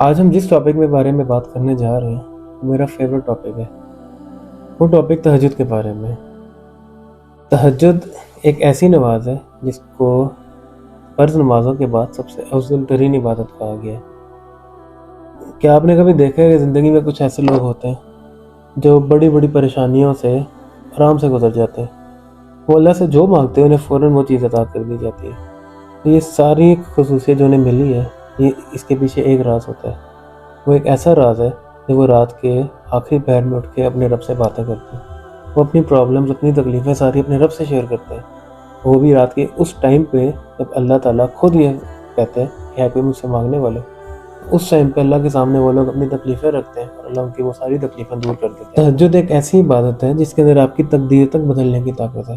آج ہم جس ٹاپک کے بارے میں بات کرنے جا رہے ہیں وہ میرا فیوریٹ ٹاپک ہے۔ وہ ٹاپک تہجد کے بارے میں۔ تہجد ایک ایسی نماز ہے جس کو فرض نمازوں کے بعد سب سے افضل ترین عبادت کہا گیا ہے۔ کیا آپ نے کبھی دیکھا ہے کہ زندگی میں کچھ ایسے لوگ ہوتے ہیں جو بڑی بڑی پریشانیوں سے آرام سے گزر جاتے ہیں؟ وہ اللہ سے جو مانگتے ہیں انہیں فوراً وہ چیز عطا کر دی جاتی ہے۔ تو یہ ساری خصوصیت جو انہیں ملی ہے، یہ اس کے پیچھے ایک راز ہوتا ہے۔ وہ ایک ایسا راز ہے کہ وہ رات کے آخری پہر میں اٹھ کے اپنے رب سے باتیں کرتے ہیں۔ وہ اپنی پرابلمز، اپنی تکلیفیں ساری اپنے رب سے شیئر کرتے ہیں۔ وہ بھی رات کے اس ٹائم پہ جب اللہ تعالیٰ خود یہ کہتے ہیں کہ ہے کوئی مجھ سے مانگنے والے، اس ٹائم پہ اللہ کے سامنے وہ لوگ اپنی تکلیفیں رکھتے ہیں اور اللہ ان کی وہ ساری تکلیفیں دور کر دیتے ہیں۔ تہجد ایک ایسی عبادت ہے جس کے اندر آپ کی تقدیر تک بدلنے کی طاقت ہے۔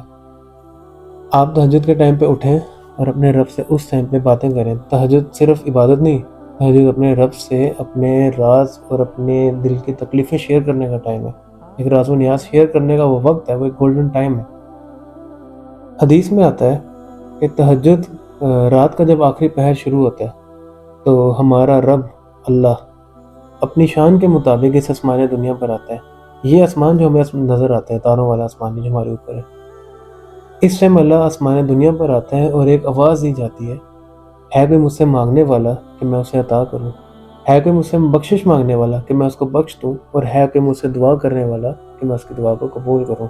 آپ تہجد کے ٹائم پہ اٹھیں اور اپنے رب سے اس ٹائم پہ باتیں کریں۔ تہجد صرف عبادت نہیں، تہجد اپنے رب سے اپنے راز اور اپنے دل کی تکلیفیں شیئر کرنے کا ٹائم ہے۔ ایک راز و نیاز شیئر کرنے کا وہ وقت ہے، وہ ایک گولڈن ٹائم ہے۔ حدیث میں آتا ہے کہ تہجد رات کا جب آخری پہر شروع ہوتا ہے تو ہمارا رب اللہ اپنی شان کے مطابق اس آسمان دنیا پر آتا ہے۔ یہ آسمان جو ہمیں نظر آتا ہے، تاروں والا آسمان جو ہمارے اوپر ہے، اس ٹائم اللہ آسمان دنیا پر آتا ہے اور ایک آواز دی جاتی ہے کوئی مجھ سے مانگنے والا کہ میں اسے عطا کروں، ہے کوئی مجھ سے بخشش مانگنے والا کہ میں اس کو بخش دوں، اور ہے کوئی مجھ سے دعا کرنے والا کہ میں اس کی دعا کو قبول کروں۔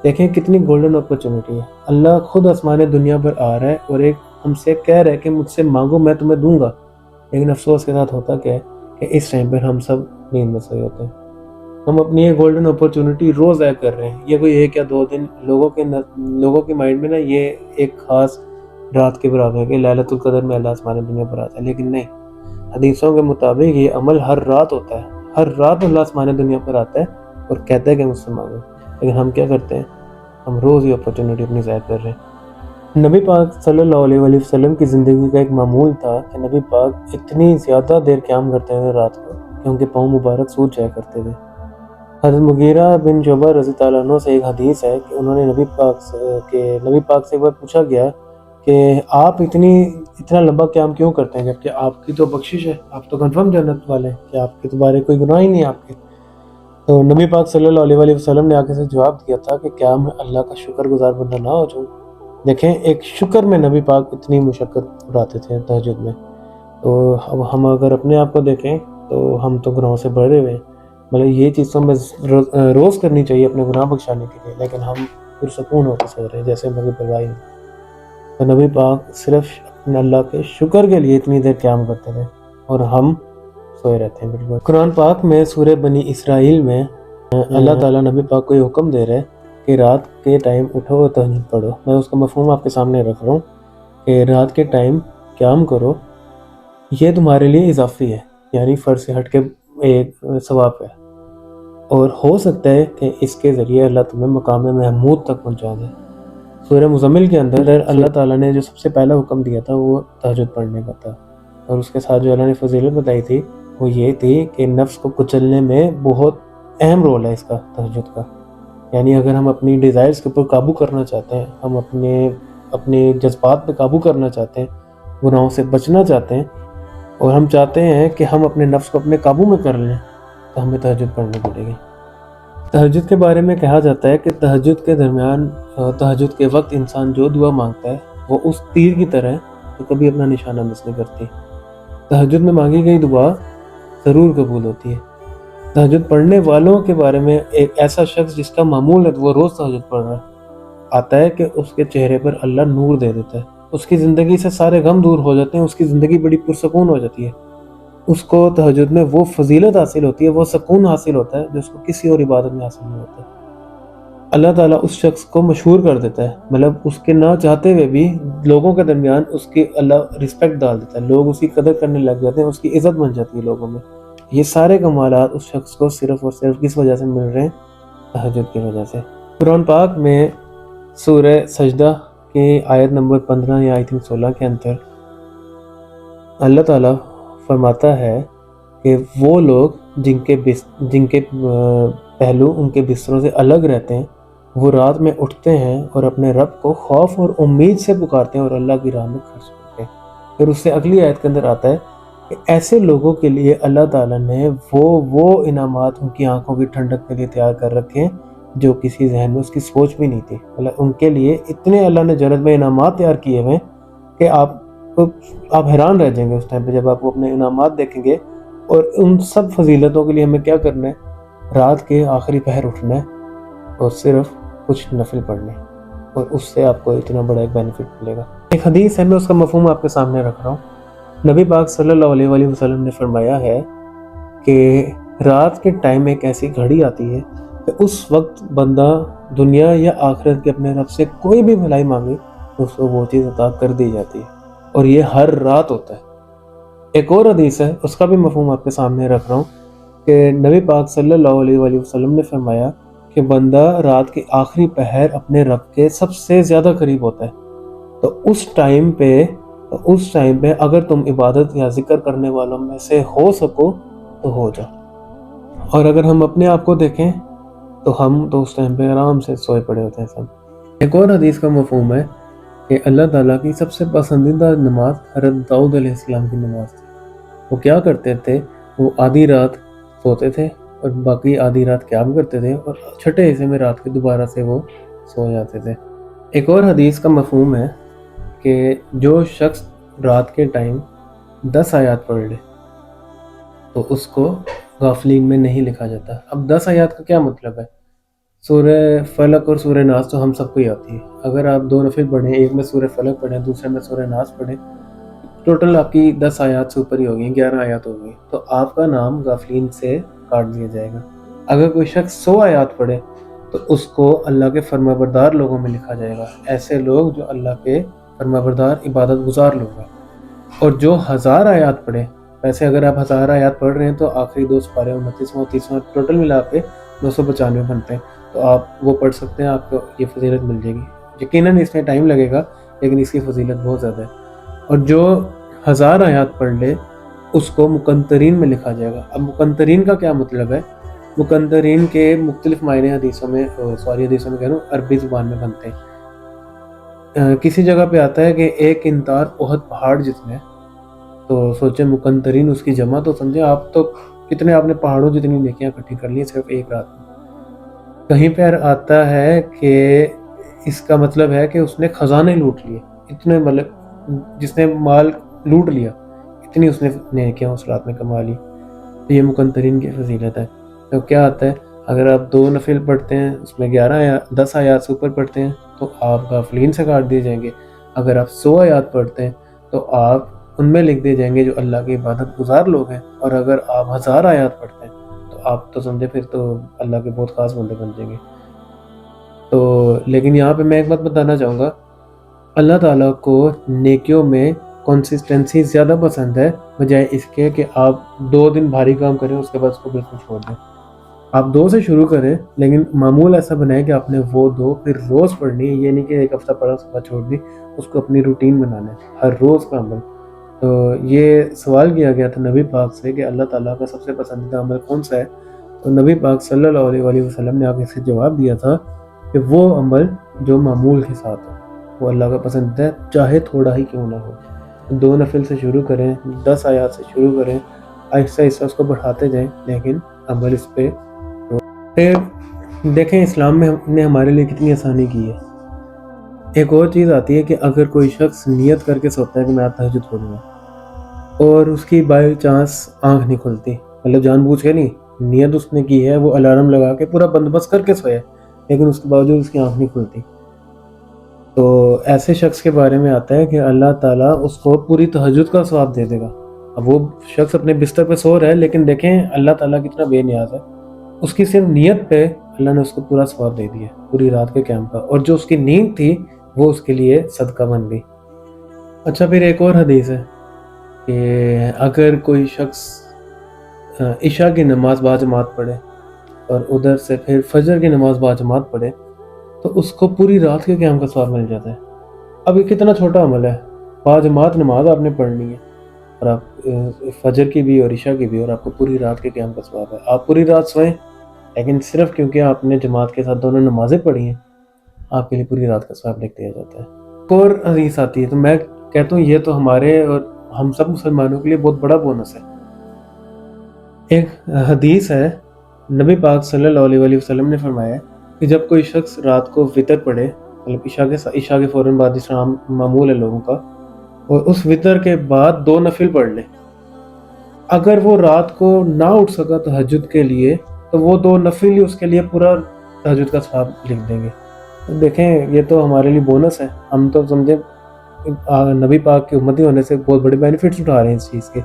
دیکھیں کتنی گولڈن اپرچونٹی ہے۔ اللہ خود آسمان دنیا پر آ رہا ہے اور ایک ہم سے کہہ رہا ہے کہ مجھ سے مانگو میں تمہیں دوں گا۔ لیکن افسوس کے ساتھ ہوتا کیا ہے کہ اس ٹائم پر ہم سب نیند میں سوئے ہوتے ہیں۔ ہم اپنی یہ گولڈن اپرچونٹی روز ضائع کر رہے ہیں۔ یہ کوئی 1 یا 2 دن لوگوں کے مائنڈ میں یہ ایک خاص رات کے برابر ہے کہ لیلۃ القدر میں اللہ آسمان دنیا پر آتا ہے، لیکن نہیں، حدیثوں کے مطابق یہ عمل ہر رات ہوتا ہے۔ ہر رات اللہ آسمان دنیا پر آتا ہے اور کہتا ہے کہ مجھ سے مانگو، لیکن ہم کیا کرتے ہیں؟ ہم روز یہ اپرچونٹی اپنی ضائع کر رہے ہیں۔ نبی پاک صلی اللہ علیہ وسلم کی زندگی کا ایک معمول تھا کہ نبی پاک اتنی زیادہ دیر قیام کرتے تھے رات کو کہ ان کے پاؤں مبارک سوج جایا کرتے تھے۔ حضرت مغیرہ بن شعبہ رضی اللہ عنہ سے ایک حدیث ہے کہ انہوں نے نبی پاک سے ایک بار پوچھا گیا کہ آپ اتنا لمبا قیام کیوں کرتے ہیں جبکہ آپ کی تو بخشش ہے، آپ تو کنفرم جنت والے ہیں، کہ آپ کے تو بارے کوئی گناہ ہی نہیں ہے آپ کے۔ تو نبی پاک صلی اللہ علیہ وسلم نے آگے سے جواب دیا تھا کہ کیا میں اللہ کا شکر گزار بندہ نہ ہو جاؤں؟ دیکھیں ایک شکر میں نبی پاک اتنی مشقت اٹھاتے تھے تہجد میں۔ تو اب ہم اگر اپنے آپ کو دیکھیں تو ہم تو گناہوں سے بھرے ہوئے ہیں۔ مطلب یہ چیز تو ہمیں روز کرنی چاہیے اپنے گناہ بخشانے کے لیے، لیکن ہم پرسکون ہو کے سو رہے ہیں جیسے مگر پرواہی نہیں۔ تو نبی پاک صرف اپنے اللہ کے شکر کے لیے اتنی دیر قیام کرتے تھے اور ہم سوئے رہتے ہیں بالکل۔ قرآن پاک میں سورہ بنی اسرائیل میں اللہ تعالیٰ نبی پاک کو یہ حکم دے رہے کہ رات کے ٹائم اٹھو اور تہجد پڑھو۔ میں اس کا مفہوم آپ کے سامنے رکھ رہا ہوں کہ رات کے ٹائم قیام کرو، یہ تمہارے لیے اضافی ہے، یعنی فرض سے ہٹ کے ایک ثواب ہے، اور ہو سکتا ہے کہ اس کے ذریعے اللہ تمہیں مقام محمود تک پہنچا دے۔ سورہ مزمل کے اندر اللہ تعالیٰ نے جو سب سے پہلا حکم دیا تھا وہ تہجد پڑھنے کا تھا، اور اس کے ساتھ جو اللہ نے فضیلت بتائی تھی وہ یہ تھی کہ نفس کو کچلنے میں بہت اہم رول ہے اس کا، تہجد کا۔ یعنی اگر ہم اپنی ڈیزائرز کے اوپر قابو کرنا چاہتے ہیں، ہم اپنے جذبات پہ قابو کرنا چاہتے ہیں، گناہوں سے بچنا چاہتے ہیں، اور ہم چاہتے ہیں کہ ہم اپنے نفس کو اپنے قابو میں کر لیں، تو ہمیں تہجد پڑھنی پڑے گی۔ تہجد کے بارے میں کہا جاتا ہے کہ تہجد کے وقت انسان جو دعا مانگتا ہے وہ اس تیر کی طرح ہے جو کبھی اپنا نشانہ مس نہیں کرتی۔ تہجد میں مانگی گئی دعا ضرور قبول ہوتی ہے۔ تہجد پڑھنے والوں کے بارے میں ایک ایسا شخص جس کا معمول ہے وہ روز تہجد پڑھ رہا ہے، آتا ہے کہ اس کے چہرے پر اللہ نور دے دیتا ہے، اس کی زندگی سے سارے غم دور ہو جاتے ہیں، اس کی زندگی بڑی پرسکون ہو جاتی ہے۔ اس کو تہجد میں وہ فضیلت حاصل ہوتی ہے، وہ سکون حاصل ہوتا ہے جو اس کو کسی اور عبادت میں حاصل نہیں ہوتا۔ اللہ تعالیٰ اس شخص کو مشہور کر دیتا ہے، مطلب اس کے نہ چاہتے ہوئے بھی لوگوں کے درمیان اس کی اللہ رسپیکٹ ڈال دیتا ہے، لوگ اس کی قدر کرنے لگ جاتے ہیں، اس کی عزت بن جاتی ہے لوگوں میں۔ یہ سارے کمالات اس شخص کو صرف اور صرف کس وجہ سے مل رہے ہیں؟ تہجد کی وجہ سے۔ قرآن پاک میں سورہ سجدہ کی آیت نمبر 15 یا 16 کے اندر اللہ تعالیٰ فرماتا ہے کہ وہ لوگ جن کے پہلو ان کے بستروں سے الگ رہتے ہیں، وہ رات میں اٹھتے ہیں اور اپنے رب کو خوف اور امید سے پکارتے ہیں اور اللہ کی راہ میں خرچ کرتے ہیں۔ پھر اس سے اگلی آیت کے اندر آتا ہے کہ ایسے لوگوں کے لیے اللہ تعالیٰ نے وہ انعامات ان کی آنکھوں کی ٹھنڈک کے لیے تیار کر رکھے ہیں جو کسی ذہن میں اس کی سوچ بھی نہیں تھی. مطلب ان کے لیے اتنے اللہ نے جنت میں انعامات تیار کیے ہوئے کہ آپ حیران رہ جائیں گے اس ٹائم پہ جب آپ وہ اپنے انعامات دیکھیں گے. اور ان سب فضیلتوں کے لیے ہمیں کیا کرنا ہے؟ رات کے آخری پہر اٹھنا ہے اور صرف کچھ نفل پڑھنے، اور اس سے آپ کو اتنا بڑا ایک بینیفٹ ملے گا. ایک حدیث ہے، میں اس کا مفہوم آپ کے سامنے رکھ رہا ہوں. نبی پاک صلی اللہ علیہ وآلہ وسلم نے فرمایا ہے کہ رات کے ٹائم ایک ایسی گھڑی آتی ہے کہ اس وقت بندہ دنیا یا آخرت کے اپنے رب سے کوئی بھی بھلائی مانگے تو اس کو وہ چیز عطا کر دی جاتی ہے، اور یہ ہر رات ہوتا ہے. ایک اور حدیث ہے، اس کا بھی مفہوم آپ کے سامنے رکھ رہا ہوں کہ نبی پاک صلی اللہ علیہ وآلہ وسلم نے فرمایا کہ بندہ رات کے آخری پہر اپنے رب کے سب سے زیادہ قریب ہوتا ہے. تو اس ٹائم پہ اگر تم عبادت یا ذکر کرنے والوں میں سے ہو سکو تو ہو جاؤ. اور اگر ہم اپنے آپ کو دیکھیں تو ہم تو اس ٹائم پہ آرام سے سوئے پڑے ہوتے ہیں سب. ایک اور حدیث کا مفہوم ہے کہ اللہ تعالیٰ کی سب سے پسندیدہ نماز حضرت داؤد علیہ السلام کی نماز تھی. وہ کیا کرتے تھے؟ وہ آدھی رات سوتے تھے اور باقی آدھی رات قیام کرتے تھے، اور چھٹے حصے میں رات کے دوبارہ سے وہ سو جاتے تھے. ایک اور حدیث کا مفہوم ہے کہ جو شخص رات کے ٹائم 10 آیات پڑھ لے تو اس کو غافلین میں نہیں لکھا جاتا. اب 10 آیات کا کیا مطلب ہے؟ سورہ فلق اور سورہ ناس تو ہم سب کو ہی آتی ہے. اگر آپ 2 نفل پڑھیں، ایک میں سورہ فلق پڑھیں دوسرے میں سورہ ناس پڑھیں، ٹوٹل آپ کی 10 آیات سے اوپر ہی ہوگی، 11 آیات ہوگی. تو آپ کا نام غافلین سے کاٹ دیا جائے گا. اگر کوئی شخص 100 آیات پڑھے تو اس کو اللہ کے فرمانبردار لوگوں میں لکھا جائے گا. ایسے لوگ جو اللہ کے فرمانبردار عبادت گزار لوگ ہیں. اور جو 1000 آیات پڑھے، ویسے اگر آپ 1000 آیات پڑھ رہے ہیں تو آخری 2 سپارے 29واں 30واں ٹوٹل ملا کے 295 بنتے ہیں، تو آپ وہ پڑھ سکتے ہیں. آپ کو یہ فضیلت مل جائے گی. یقیناً اس میں ٹائم لگے گا لیکن اس کی فضیلت بہت زیادہ ہے. اور جو 1000 آیات پڑھ لے اس کو مقنطرین میں لکھا جائے گا. اب مقنطرین کا کیا مطلب ہے؟ مقنطرین کے مختلف معنی حدیثوں میں کہہ رہا ہوں عربی زبان میں بنتے ہیں. کسی جگہ پہ آتا ہے کہ ایک انتار احد پہاڑ جتنے ہے، تو سوچیں مقنطرین اس کی جمع، تو سمجھیں آپ تو کتنے آپ نے پہاڑوں جتنی نیکیاں اکٹھی کر لی صرف ایک رات میں. کہیں پہ آتا ہے کہ اس کا مطلب ہے کہ اس نے خزانے لوٹ لیے، اتنے مطلب جس نے مال لوٹ لیا اتنی اس نے نیکیاں اس رات میں کما لی. تو یہ مقنطرین کی فضیلت ہے. تو کیا آتا ہے؟ اگر آپ 2 نفل پڑھتے ہیں اس میں 10 آیات سے اوپر پڑھتے ہیں تو آپ غافلین سے کاٹ دیے جائیں گے. اگر آپ 100 آیات پڑھتے ہیں تو آپ ان میں لکھ دیے جائیں گے جو اللہ کی عبادت گزار لوگ ہیں. اور اگر آپ 1000 آیات پڑھتے ہیں تو آپ تو سمجھے پھر تو اللہ کے بہت خاص بندے بن جائیں گے. تو لیکن یہاں پہ میں ایک بات بتانا چاہوں گا، اللہ تعالیٰ کو نیکیوں میں کنسسٹنسی زیادہ پسند ہے بجائے اس کے کہ آپ 2 دن بھاری کام کریں اس کے بعد اس کو بالکل چھوڑ دیں. آپ 2 سے شروع کریں لیکن معمول ایسا بنائیں کہ آپ نے وہ 2 پھر روز پڑھنی ہے. یہ نہیں کہ ایک ہفتہ پڑھا اس کے بعد چھوڑ دی، اس کو اپنی روٹین بنانا ہے، ہر روز کا عمل. تو یہ سوال کیا گیا تھا نبی پاک سے کہ اللہ تعالیٰ کا سب سے پسندیدہ عمل کون سا ہے؟ تو نبی پاک صلی اللہ علیہ وآلہ وسلم نے آگے سے جواب دیا تھا کہ وہ عمل جو معمول کے ساتھ ہو وہ اللہ کا پسندیدہ ہے، چاہے تھوڑا ہی کیوں نہ ہو. 2 نفل سے شروع کریں، 10 آیات سے شروع کریں، آہستہ آہستہ اس کو بڑھاتے جائیں، لیکن عمل اس پہ پھر دیکھیں اسلام میں نے ہمارے لیے کتنی آسانی کی ہے. ایک اور چیز آتی ہے کہ اگر کوئی شخص نیت کر کے سوتا ہے کہ میں آج تہجد پڑھوں گا اور اس کی بائی چانس آنکھ نہیں کھلتی، مطلب جان بوجھ کے نہیں، نیت اس نے کی ہے، وہ الارم لگا کے پورا بندوبست کر کے سویا لیکن اس کے باوجود اس کی آنکھ نہیں کھلتی، تو ایسے شخص کے بارے میں آتا ہے کہ اللہ تعالیٰ اس کو پوری تہجد کا ثواب دے دے گا. اب وہ شخص اپنے بستر پہ سو رہا ہے لیکن دیکھیں اللہ تعالیٰ کتنا بے نیاز ہے، اس کی صرف نیت پہ اللہ نے اس کو پورا ثواب دے دیا پوری رات کے قیام کا، اور جو اس کی نیند تھی وہ اس کے لیے صدقہ بن گئی. اچھا، پھر ایک اور حدیث ہے کہ اگر کوئی شخص عشاء کی نماز باجماعت پڑھے اور ادھر سے پھر فجر کی نماز باجماعت پڑھے تو اس کو پوری رات کے قیام کا ثواب مل جاتا ہے. اب یہ کتنا چھوٹا عمل ہے، باجماعت نماز آپ نے پڑھنی ہے اور آپ فجر کی بھی اور عشاء کی بھی، اور آپ کو پوری رات کے قیام کا ثواب ہے. آپ پوری رات سوئیں لیکن صرف کیونکہ آپ نے جماعت کے ساتھ دونوں نمازیں پڑھی ہیں آپ کے لیے پوری رات کا ثواب لکھ دیا جاتا ہے. ایک اور حدیث آتی ہے، تو میں کہتا ہوں یہ تو ہمارے اور ہم سب مسلمانوں کے لیے بہت بڑا بونس ہے۔ ایک حدیث ہے، نبی پاک صلی اللہ علیہ وسلم نے فرمایا ہے کہ جب کوئی شخص رات کو وطر پڑھے، مطلب عشاء کے فوراً بعد جس طرح معمول ہے لوگوں کا، اور اس وطر کے بعد 2 نفل پڑھ لے، اگر وہ رات کو نہ اٹھ سکا تہجد کے لیے تو وہ 2 نفل ہی اس کے لیے پورا تہجد کا ثواب لکھ دیں گے۔ دیکھیں یہ تو ہمارے لیے بونس ہے، ہم تو سمجھے نبی پاک کی امتی ہونے سے بہت بڑے بینیفٹس اٹھا رہے ہیں اس چیز کے،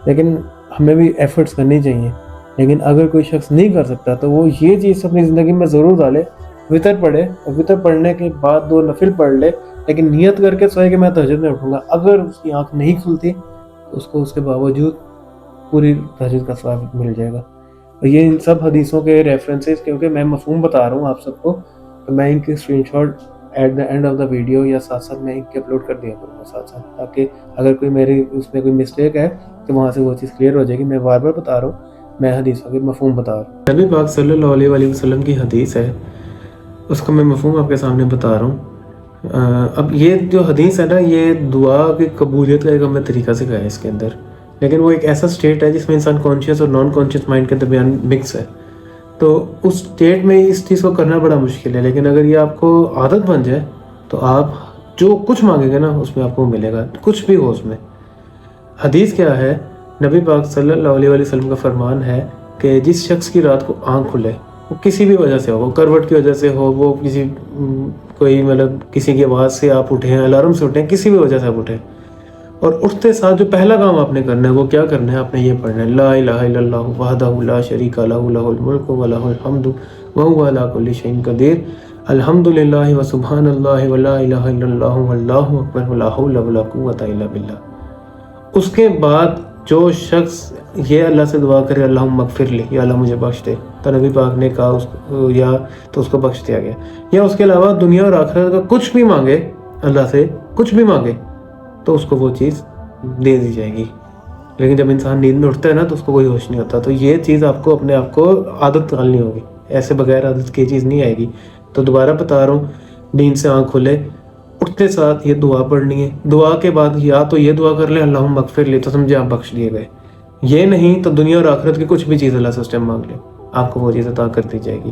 لیکن ہمیں بھی ایفرٹس کرنی چاہیے۔ لیکن اگر کوئی شخص نہیں کر سکتا تو وہ یہ چیز اپنی زندگی میں ضرور ڈالے، وطر پڑھے اور وطر پڑھنے کے بعد 2 نفل پڑھ لے، لیکن نیت کر کے سوئے کہ میں تہجد میں اٹھوں گا۔ اگر اس کی آنکھ نہیں کھلتی تو اس کو اس کے باوجود پوری تہجد کا ثواب مل جائے گا۔ اور یہ ان سب حدیثوں کے ریفرنسز، کیونکہ میں مفہوم بتا رہا ہوں آپ سب کو، تو میں ان کی screenshot at the end of the video یا ساتھ ساتھ میں ان کے اپلوڈ کر دیا کروں گا ساتھ ساتھ، تاکہ اگر کوئی میری اس میں کوئی مسٹیک ہے تو وہاں سے وہ چیز کلیئر ہو جائے گی۔ میں بار بار بتا رہا ہوں، میں حدیثوں کے مفہوم بتا رہا ہوں۔ نبی پاک صلی اللہ علیہ وسلم کی حدیث ہے، اس کا میں مفہوم آپ کے سامنے بتا رہا ہوں۔ اب یہ جو حدیث ہے نا، یہ دعا کی قبولیت کا ایک ہمیں طریقہ سکھایا ہے اس کے اندر، لیکن وہ ایک ایسا سٹیٹ ہے جس میں انسان کانشیس اور نان کانشیس مائنڈ کے درمیان مکس ہے، تو اس سٹیٹ میں اس چیز کو کرنا بڑا مشکل ہے۔ لیکن اگر یہ آپ کو عادت بن جائے تو آپ جو کچھ مانگیں گے نا اس میں آپ کو ملے گا، کچھ بھی ہو اس میں۔ حدیث کیا ہے؟ نبی پاک صلی اللہ علیہ وسلم کا فرمان ہے کہ جس شخص کی رات کو آنکھ کھلے، وہ کسی بھی وجہ سے ہو، وہ کروٹ کی وجہ سے ہو، وہ کسی کی آواز سے آپ اٹھیں، الارم سے اٹھیں، کسی بھی وجہ سے آپ اٹھیں، اور اٹھتے ساتھ جو پہلا کام آپ نے کرنا ہے وہ کیا کرنا ہے؟ آپ نے یہ پڑھنا ہے، لا الہ الا اللہ وحدہ لا شریک لہ لہ الملک ولہ الحمد وہو علی کل شیء قدیر، الحمدللہ وسبحان اللہ ولا الہ الا اللہ واللہ اکبر ولا حول ولا قوۃ الا باللہ۔ اس کے بعد جو شخص یہ اللہ سے دعا کرے اللہم اغفر لی، یا اللہ مجھے بخش دے، تو نبی پاک نے کہا یا تو اس کو بخش دیا گیا۔ یا اس کے علاوہ دنیا اور آخرت کا کچھ بھی مانگے، اللہ سے کچھ بھی مانگے تو اس کو وہ چیز دے دی جائے گی۔ لیکن جب انسان نیند میں اٹھتا ہے نا تو اس کو کوئی ہوش نہیں ہوتا، تو یہ چیز آپ کو اپنے آپ کو عادت ڈالنی ہوگی، ایسے بغیر عادت کی چیز نہیں آئے گی۔ تو دوبارہ بتا رہا ہوں، نیند سے آنکھ کھلے، اٹھتے ساتھ یہ دعا پڑھنی ہے، دعا کے بعد یا تو یہ دعا کر لیں اللہم اغفر لی، تو سمجھے آپ بخش دیے گئے، یہ نہیں تو دنیا اور آخرت کی کچھ بھی چیز اللہ سے اس ٹائم مانگ لیں، آپ کو وہ چیز عطا کر دی جائے گی۔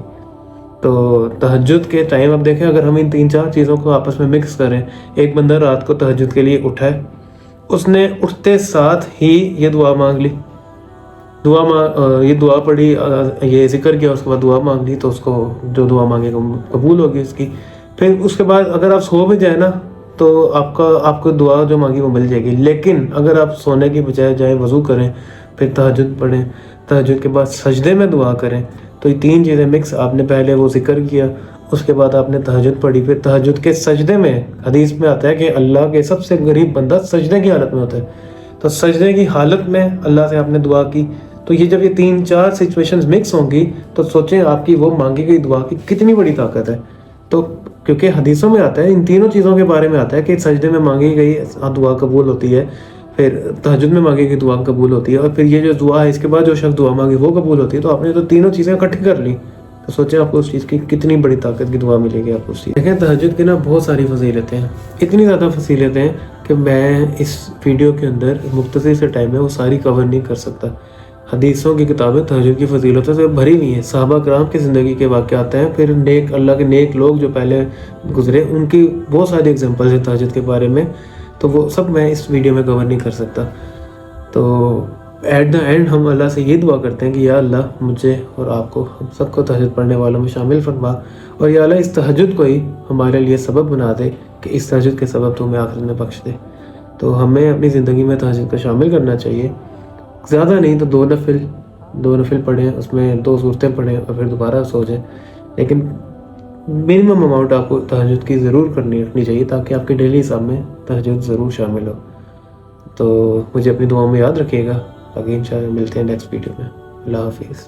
تو تہجد کے ٹائم اب دیکھیں، اگر ہم ان 3-4 چیزوں کو آپس میں مکس کریں، ایک بندہ رات کو تہجد کے لیے اٹھا ہے، اس نے اٹھتے ساتھ ہی یہ دعا مانگ لی، یہ دعا پڑھی، یہ ذکر کیا، اس کے بعد دعا مانگ لی، تو اس کو جو دعا مانگے گا قبول ہوگی اس کی۔ پھر اس کے بعد اگر آپ سو بھی جائیں نا تو آپ کو دعا جو مانگی وہ مل جائے گی۔ لیکن اگر آپ سونے کی بجائے جائیں وضو کریں، پھر تہجد پڑھیں، تہجد کے بعد سجدے میں دعا کریں، تو یہ 3 چیزیں مکس، آپ نے پہلے وہ ذکر کیا، اس کے بعد آپ نے تہجد پڑھی، پھر تہجد کے سجدے میں حدیث میں آتا ہے کہ اللہ کے سب سے غریب بندہ سجدے کی حالت میں ہوتا ہے، تو سجدے کی حالت میں اللہ سے آپ نے دعا کی، تو یہ جب یہ 3-4 سچویشنز مکس ہوں گی تو سوچیں آپ کی وہ مانگی گئی دعا کی کتنی بڑی طاقت ہے۔ تو کیونکہ حدیثوں میں آتا ہے، ان تینوں چیزوں کے بارے میں آتا ہے کہ سجدے میں مانگی گئی دعا قبول ہوتی ہے، پھر تہجد میں مانگی گئی دعا قبول ہوتی ہے، اور پھر یہ جو دعا ہے اس کے بعد جو شخص دعا مانگے وہ قبول ہوتی ہے۔ تو آپ نے تو تینوں چیزیں اکٹھی کر لی، تو سوچیں آپ کو اس چیز کی کتنی بڑی طاقت کی دعا ملے گی آپ کو اس چیز۔ دیکھیں تہجد کی نا بہت ساری فضیلتیں ہیں، اتنی زیادہ فضیلتیں ہیں کہ میں اس ویڈیو کے اندر مختصر سے ٹائم ہے وہ ساری کور نہیں کر سکتا۔ حدیثوں کی کتابیں تہجد کی فضیلتوں سے بھری ہوئی ہیں، صحابہ کرام کی زندگی کے واقعات ہیں، پھر اللہ کے نیک لوگ جو پہلے گزرے ان کی بہت ساری اگزامپلز ہیں تہجد کے بارے میں، تو وہ سب میں اس ویڈیو میں کور نہیں کر سکتا۔ تو ایٹ دا اینڈ ہم اللہ سے یہ دعا کرتے ہیں کہ یا اللہ مجھے اور آپ کو، ہم سب کو تہجد پڑھنے والوں میں شامل فرما، اور یا اللہ اس تہجد کو ہی ہمارے لیے سبب بنا دے کہ اس تہجد کے سبب تو ہمیں آخرت میں بخش دے۔ تو ہمیں اپنی زندگی میں تہجد کو شامل کرنا چاہیے، زیادہ نہیں تو 2 نفل پڑھیں، اس میں 2 سورتیں پڑھیں اور پھر دوبارہ سو جائیں، لیکن منیمم اماؤنٹ آپ کو تہجد کی ضرور رکھنی چاہیے تاکہ آپ کے ڈیلی حساب میں تہجد ضرور شامل ہو۔ تو مجھے اپنی دعاؤں میں یاد رکھیے گا، آگے انشاءاللہ ملتے ہیں نیکسٹ ویڈیو میں۔ اللہ حافظ۔